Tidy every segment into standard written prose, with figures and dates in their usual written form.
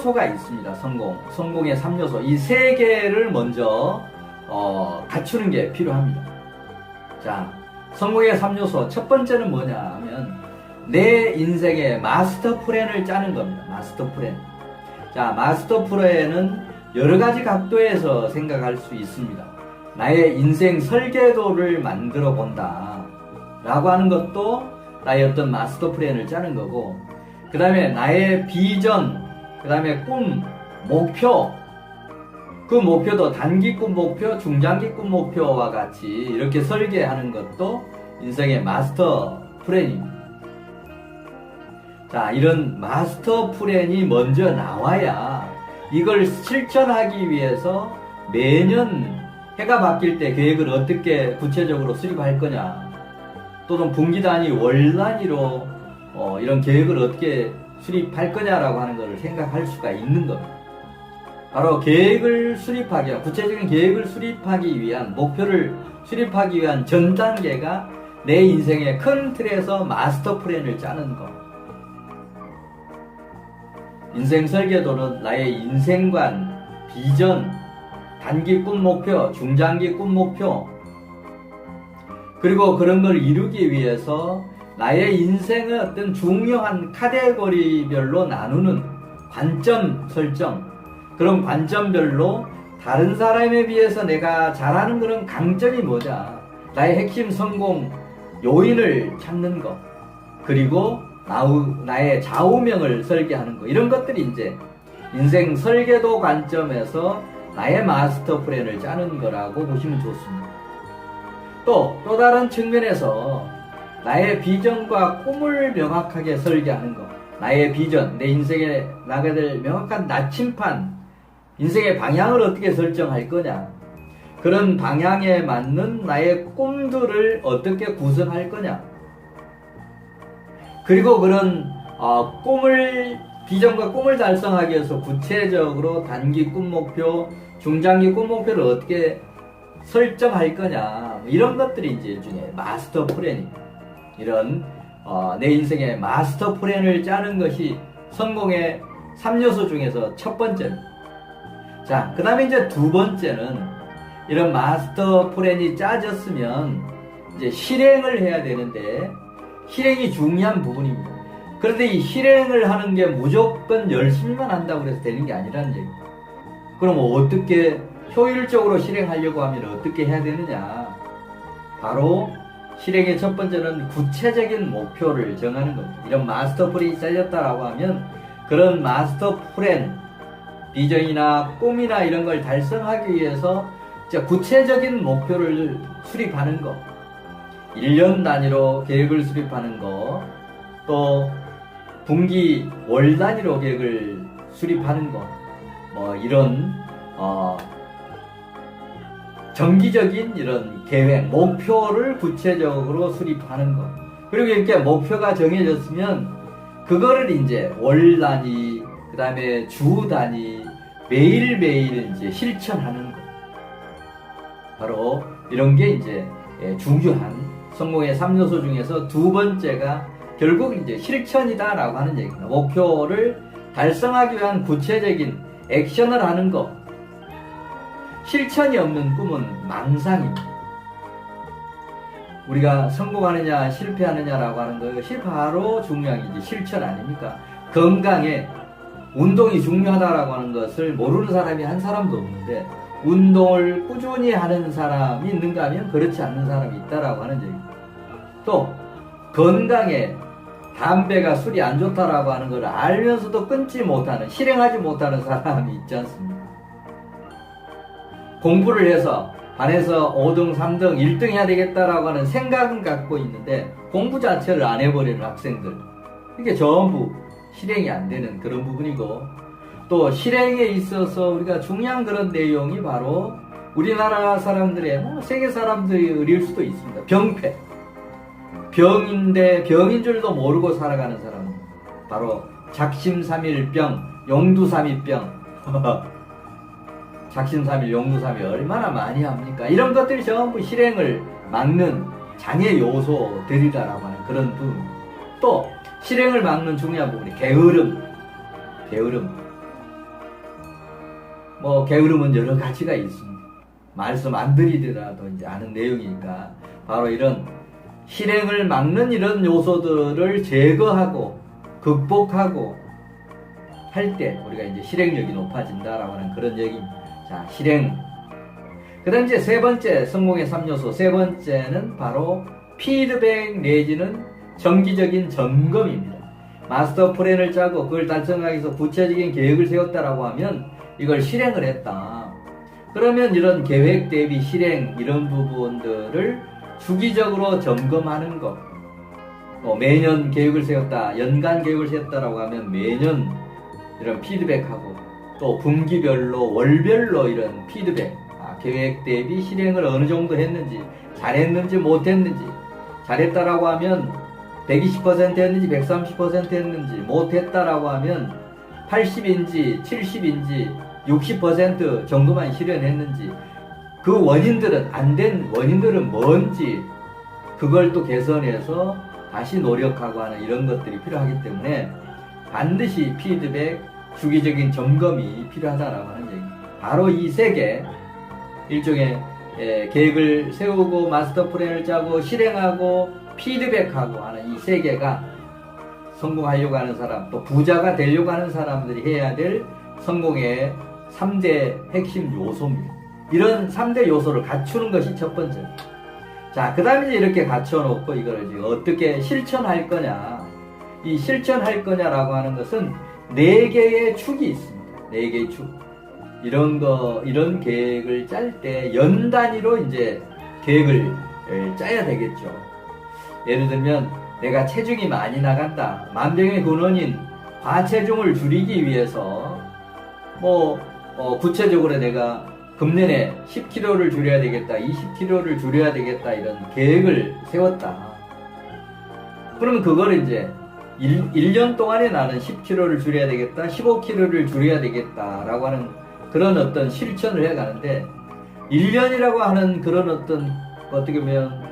3요소가 있습니다. 성공의 3요소. 이 3개를 먼저 갖추는 게 필요합니다. 자, 성공의 3요소. 첫 번째는 뭐냐 하면 내 인생의 마스터 플랜을 짜는 겁니다. 마스터 플랜. 자, 마스터 플랜은 여러 가지 각도에서 생각할 수 있습니다. 나의 인생 설계도를 만들어 본다 라고 하는 것도 나의 어떤 마스터 플랜을 짜는 거고, 그 다음에 나의 비전, 그 다음에 꿈, 목표, 그 목표도 단기 꿈 목표, 중장기 꿈 목표와 같이 이렇게 설계하는 것도 인생의 마스터 플랜입니다. 자, 이런 마스터 플랜이 먼저 나와야 이걸 실천하기 위해서 매년 해가 바뀔 때 계획을 어떻게 구체적으로 수립할 거냐, 또는 분기 단위, 월 단위로 이런 계획을 어떻게 수립할 거냐라고 하는 것을 생각할 수가 있는 겁니다. 바로 계획을 수립하기 위한, 구체적인 계획을 수립하기 위한, 목표를 수립하기 위한 전 단계가 내 인생의 큰 틀에서 마스터 플랜을 짜는 것. 인생 설계도는 나의 인생관, 비전, 단기 꿈 목표, 중장기 꿈 목표, 그리고 그런 걸 이루기 위해서 나의 인생의 어떤 중요한 카테고리별로 나누는 관점 설정, 그런 관점별로 다른 사람에 비해서 내가 잘하는 그런 강점이 뭐냐, 나의 핵심 성공 요인을 찾는 것, 그리고 나의 좌우명을 설계하는 것, 이런 것들이 이제 인생 설계도 관점에서 나의 마스터 플랜을 짜는 거라고 보시면 좋습니다. 또 다른 측면에서 나의 비전과 꿈을 명확하게 설계하는 것, 나의 비전, 내 인생에 나가게 될 명확한 나침판, 인생의 방향을 어떻게 설정할 거냐, 그런 방향에 맞는 나의 꿈들을 어떻게 구성할 거냐, 그리고 그런 비전과 꿈을 달성하기 위해서 구체적으로 단기 꿈 목표, 중장기 꿈 목표를 어떻게 설정할 거냐, 이런 것들이 이제 일종의 마스터 플랜입니다. 이런 내 인생의 마스터 플랜을 짜는 것이 성공의 3요소 중에서 첫 번째입니다. 자, 그 다음에 이제 두 번째는 이런 마스터 플랜이 짜졌으면 이제 실행을 해야 되는데, 실행이 중요한 부분입니다. 그런데 이 실행을 하는 게 무조건 열심히만 한다고 해서 되는 게 아니라는 얘기입니다. 그럼 어떻게 효율적으로 실행하려고 하면 어떻게 해야 되느냐? 바로 실행의 첫 번째는 구체적인 목표를 정하는 겁니다. 이런 마스터 플랜이 짜졌다라고 하면 그런 마스터 플랜, 비전이나 꿈이나 이런 걸 달성하기 위해서 구체적인 목표를 수립하는 것, 1년 단위로 계획을 수립하는 것, 또 분기, 월 단위로 계획을 수립하는 것, 이런 정기적인 이런 계획, 목표를 구체적으로 수립하는 것. 그리고 이렇게 목표가 정해졌으면 그거를 이제 월 단위, 그 다음에 주 단위, 매일매일 이제 실천하는 것. 바로 이런 게 이제 중요한 성공의 3요소 중에서 두 번째가 결국 이제 실천이다라고 하는 얘기입니다. 목표를 달성하기 위한 구체적인 액션을 하는 것. 실천이 없는 꿈은 망상입니다. 우리가 성공하느냐 실패하느냐라고 하는 것이 바로 중요한 게 실천 아닙니까? 건강에 운동이 중요하다라고 하는 것을 모르는 사람이 한 사람도 없는데, 운동을 꾸준히 하는 사람이 있는가 하면 그렇지 않는 사람이 있다라고 하는 얘기입니다. 또 건강에 담배가 술이 안 좋다라고 하는 걸 알면서도 끊지 못하는, 실행하지 못하는 사람이 있지 않습니까? 공부를 해서 반에서 5등, 3등, 1등 해야 되겠다라고 하는 생각은 갖고 있는데 공부 자체를 안 해버리는 학생들, 이게 전부 실행이 안 되는 그런 부분이고, 또 실행에 있어서 우리가 중요한 그런 내용이 바로 우리나라 사람들의, 세계 사람들이 의릴 수도 있습니다. 병폐. 병인데 병인 줄도 모르고 살아가는 사람, 바로 작심삼일병, 용두삼일병. 작심삼일, 용두삼일 얼마나 많이 합니까? 이런 것들이 전부 실행을 막는 장애 요소들이다라고 하는 그런 부분. 또 실행을 막는 중요한 부분이 게으름. 뭐 게으름은 여러 가지가 있습니다. 말씀 안 드리더라도 이제 아는 내용이니까 바로 이런 실행을 막는 이런 요소들을 제거하고 극복하고 할 때 우리가 이제 실행력이 높아진다라고 하는 그런 얘기입니다. 자, 실행. 그 다음 이제 세 번째 성공의 3요소. 세 번째는 바로 피드백 내지는 정기적인 점검입니다. 마스터 플랜을 짜고 그걸 달성하기 위해서 구체적인 계획을 세웠다라고 하면 이걸 실행을 했다. 그러면 이런 계획 대비 실행 이런 부분들을 주기적으로 점검하는 것. 매년 계획을 세웠다, 연간 계획을 세웠다라고 하면 매년 이런 피드백하고 또 분기별로 월별로 이런 피드백, 계획 대비 실행을 어느 정도 했는지, 잘했는지 못했는지, 잘했다라고 하면 120% 했는지 130% 했는지, 못했다라고 하면 80인지 70인지 60% 정도만 실현했는지, 그 원인들은 안 된 원인들은 뭔지 그걸 또 개선해서 다시 노력하고 하는 이런 것들이 필요하기 때문에 반드시 피드백, 주기적인 점검이 필요하다라고 하는 얘기. 바로 이 세 개, 일종의 계획을 세우고 마스터 플랜을 짜고 실행하고 피드백하고 하는 이 세 개가 성공하려고 하는 사람, 또 부자가 되려고 하는 사람들이 해야 될 성공의 3대 핵심 요소입니다. 이런 3대 요소를 갖추는 것이 첫 번째. 자, 그 다음에 이렇게 갖춰놓고 이걸 지금 어떻게 실천할 거냐. 이 실천할 거냐라고 하는 것은 4개의 축이 있습니다. 4개의 축. 이런 계획을 짤 때 연 단위로 이제 계획을 짜야 되겠죠. 예를 들면 내가 체중이 많이 나간다. 만병의 근원인 과체중을 줄이기 위해서 구체적으로 내가 금년에 10kg를 줄여야 되겠다, 20kg를 줄여야 되겠다 이런 계획을 세웠다. 그러면 그걸 이제 1년 동안에 나는 10kg를 줄여야 되겠다, 15kg를 줄여야 되겠다라고 하는 그런 어떤 실천을 해가는데 1년이라고 하는 그런 어떻게 보면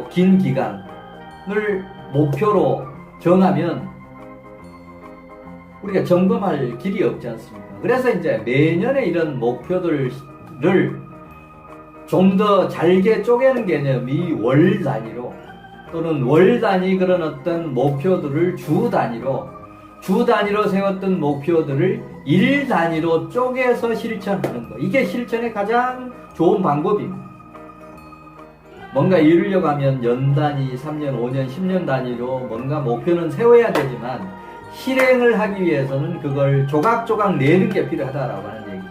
긴 기간을 목표로 정하면 우리가 점검할 길이 없지 않습니까? 그래서 이제 매년에 이런 목표들을 좀 더 잘게 쪼개는 개념이 월 단위로 또는 월 단위 그런 어떤 목표들을 주 단위로 세웠던 목표들을 일 단위로 쪼개서 실천하는 거. 이게 실천의 가장 좋은 방법입니다. 뭔가 이루려고 하면 연 단위, 3년, 5년, 10년 단위로 뭔가 목표는 세워야 되지만 실행을 하기 위해서는 그걸 조각조각 내는 게 필요하다라고 하는 얘기.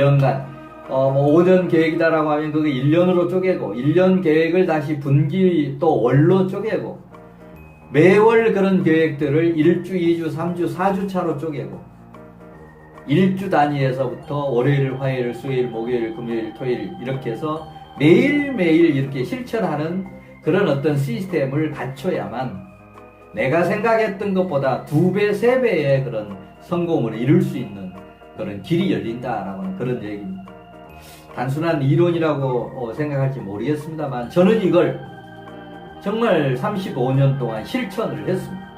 1년간 5년 계획이다라고 하면 그게 1년으로 쪼개고 1년 계획을 다시 분기 또 월로 쪼개고 매월 그런 계획들을 1주, 2주, 3주, 4주 차로 쪼개고 1주 단위에서부터 월요일, 화요일, 수요일, 목요일, 금요일, 토요일 이렇게 해서 매일매일 이렇게 실천하는 그런 어떤 시스템을 갖춰야만 내가 생각했던 것보다 2배, 3배의 그런 성공을 이룰 수 있는 그런 길이 열린다라고 하는 그런 얘기입니다. 단순한 이론이라고 생각할지 모르겠습니다만 저는 이걸 정말 35년 동안 실천을 했습니다.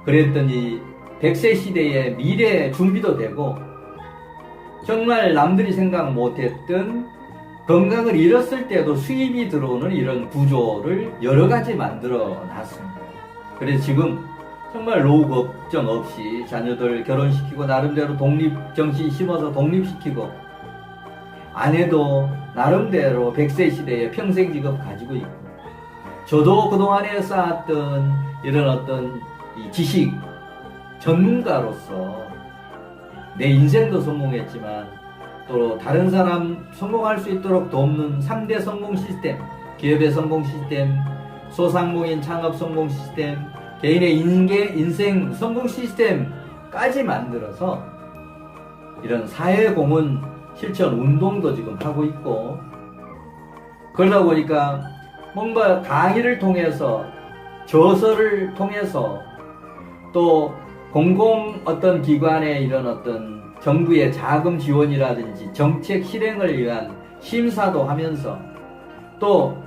그랬더니 100세 시대의 미래 준비도 되고 정말 남들이 생각 못했던 건강을 잃었을 때도 수입이 들어오는 이런 구조를 여러 가지 만들어 놨습니다. 그래서 지금 정말 노후 걱정 없이 자녀들 결혼시키고 나름대로 독립정신 심어서 독립시키고 아내도 나름대로 100세 시대에 평생 직업 가지고 있고 저도 그동안에 쌓았던 이런 어떤 이 지식 전문가로서 내 인생도 성공했지만 또 다른 사람 성공할 수 있도록 돕는 3대 성공 시스템, 기업의 성공 시스템, 소상공인 창업 성공 시스템, 개인의 인생 성공 시스템까지 만들어서 이런 사회공헌 실천 운동도 지금 하고 있고 그러다 보니까 뭔가 강의를 통해서 저서를 통해서 또 공공 어떤 기관의 이런 어떤 정부의 자금 지원이라든지 정책 실행을 위한 심사도 하면서 또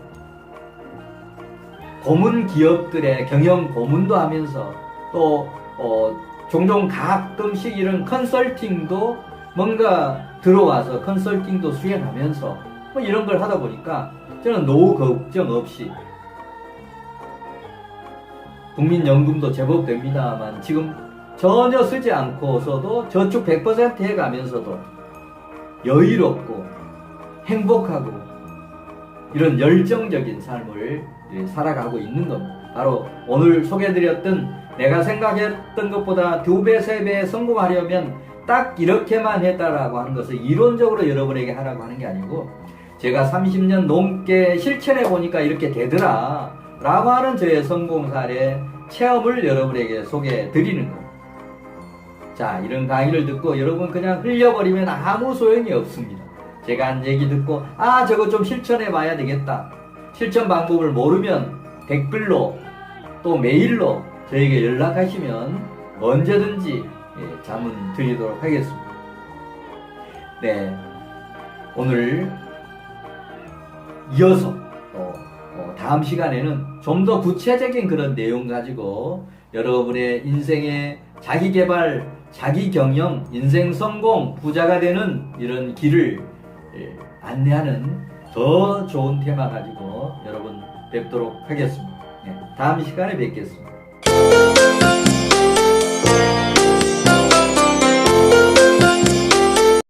고문 기업들의 경영 고문도 하면서 또 종종 가끔씩 이런 컨설팅도 뭔가 들어와서 컨설팅도 수행하면서 뭐 이런 걸 하다 보니까 저는 노후 걱정 없이 국민연금도 제법 됩니다만 지금 전혀 쓰지 않고서도 저축 100% 해가면서도 여유롭고 행복하고 이런 열정적인 삶을 살아가고 있는 겁니다. 바로 오늘 소개해드렸던 내가 생각했던 것보다 2배, 3배 성공하려면 딱 이렇게만 했다라고 하는 것을 이론적으로 여러분에게 하라고 하는 게 아니고 제가 30년 넘게 실천해 보니까 이렇게 되더라 라고 하는 저의 성공 사례 체험을 여러분에게 소개해 드리는 겁니다. 자, 이런 강의를 듣고 여러분 그냥 흘려버리면 아무 소용이 없습니다. 제가 한 얘기 듣고 저거 좀 실천해 봐야 되겠다. 실천 방법을 모르면 댓글로 또 메일로 저에게 연락하시면 언제든지 자문 드리도록 하겠습니다. 네, 오늘 이어서 다음 시간에는 좀 더 구체적인 그런 내용 가지고 여러분의 인생의 자기개발, 자기경영, 인생 성공, 부자가 되는 이런 길을 안내하는 더 좋은 테마 가지고 여러분 뵙도록 하겠습니다. 네, 다음 시간에 뵙겠습니다.